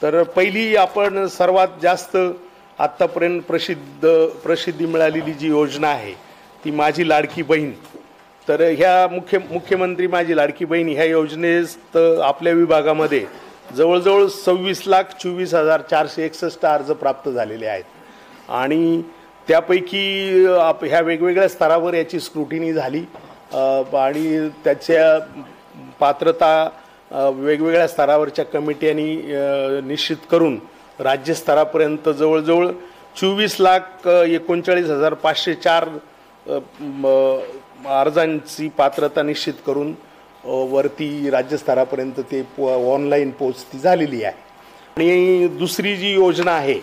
तर पहिली आपण सर्वात जास्त आत्तापर्यंत प्रसिद्धी मिळालेली जी योजना आहे ती माझी लाडकी बहीण। तर ह्या मुख्यमंत्री माझी लाडकी बहीण ह्या योजनेत आपल्या विभागामध्ये जवळजवळ 26,24,461 अर्ज प्राप्त झालेले आहेत आणि त्यापैकी ह्या वेगवेगळ्या स्तरावर याची स्क्रुटिनी झाली आणि त्याच्या पात्रता वेगवेगळ्या स्तरावरच्या कमिट्यांनी निश्चित करून राज्यस्तरापर्यंत जवळजवळ 24,39,504 अर्जांची पात्रता निश्चित करून वरती राज्यस्तरापर्यंत ते ऑनलाईन पोचती झालेली आहे। आणि दुसरी जी योजना आहे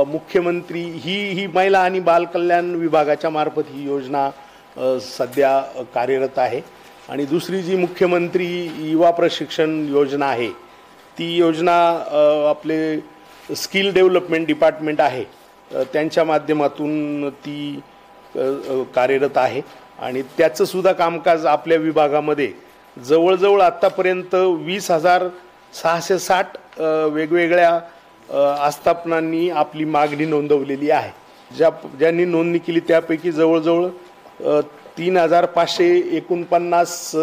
मुख्यमंत्री ही महिला आणि बालकल्याण विभागाच्या मार्फत ही योजना सध्या कार्यरत आहे। आणि दुसरी जी मुख्यमंत्री युवा प्रशिक्षण योजना आहे ती योजना आपले स्किल डेव्हलपमेंट डिपार्टमेंट आहे त्यांच्या माध्यमातून ती कार्यरत आहे आणि त्याचं सुद्धा कामकाज आपल्या विभागामध्ये जवळजवळ आत्तापर्यंत 20,660 वेगवेगळ्या आस्थापनांनी आपली मागणी नोंदवलेली आहे। ज्यांनी नोंदणी केली त्यापैकी जवळजवळ 3,549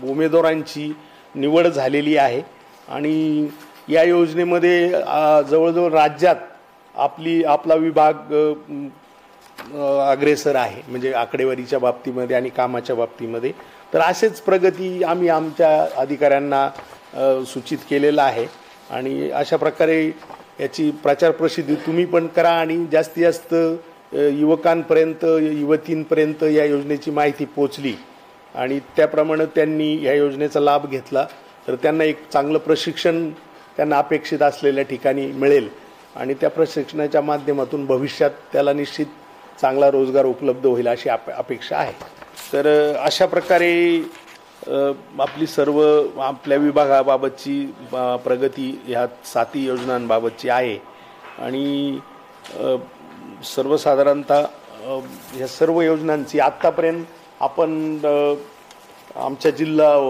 उमेदवारांची निवड झालेली आहे आणि या योजनेमध्ये जवळजवळ राज्यात आपला विभाग अग्रेसर आहे, म्हणजे आकडेवारीच्या बाबतीमध्ये आणि कामाच्या बाबतीमध्ये। तर असेच प्रगती आम्ही आमच्या अधिकाऱ्यांना सूचित केलेला आहे आणि अशा प्रकारे याची प्रचार प्रसिद्धी तुम्ही पण करा आणि जास्तीत जास्त युवकांपर्यंत युवतींपर्यंत या योजनेची माहिती पोचली आणि त्याप्रमाणे त्यांनी या योजनेचा लाभ घेतला तर त्यांना एक चांगलं प्रशिक्षण त्यांना अपेक्षित असलेल्या ठिकाणी मिळेल आणि त्या प्रशिक्षणाच्या माध्यमातून भविष्यात त्याला निश्चित चांगला रोजगार उपलब्ध होईल अशी अपेक्षा आहे। तर अशा प्रकारे आपली सर्व आपल्या विभागाबाबतची प्रगती ह्या 7 योजनांबाबतची आहे आणि सर्वसाधारणतः ह्या सर्व योजनांची आत्तापर्यंत आपण आमच्या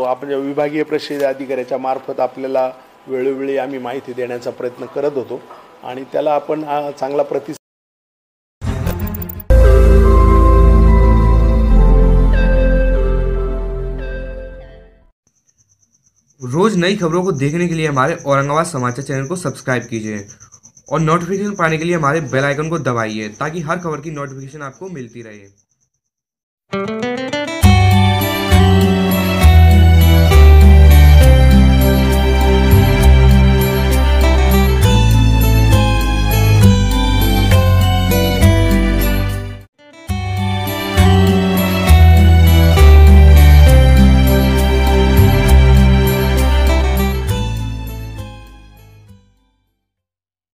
आपल्या विभागीय प्रशिक्षण अधिकाऱ्याच्या मार्फत आपल्याला वेळोवेळी आम्ही माहिती देण्याचा प्रयत्न करत होतो आणि त्याला आपण चांगला प्रतिसाद रोज नई खबरों को देखने के लिए हमारे औरंगाबाद समाचार चैनल को सब्सक्राइब कीजिए और नोटिफिकेशन पाने के लिए हमारे बेल आइकन को दबाइए ताकि हर खबर की नोटिफिकेशन आपको मिलती रहे।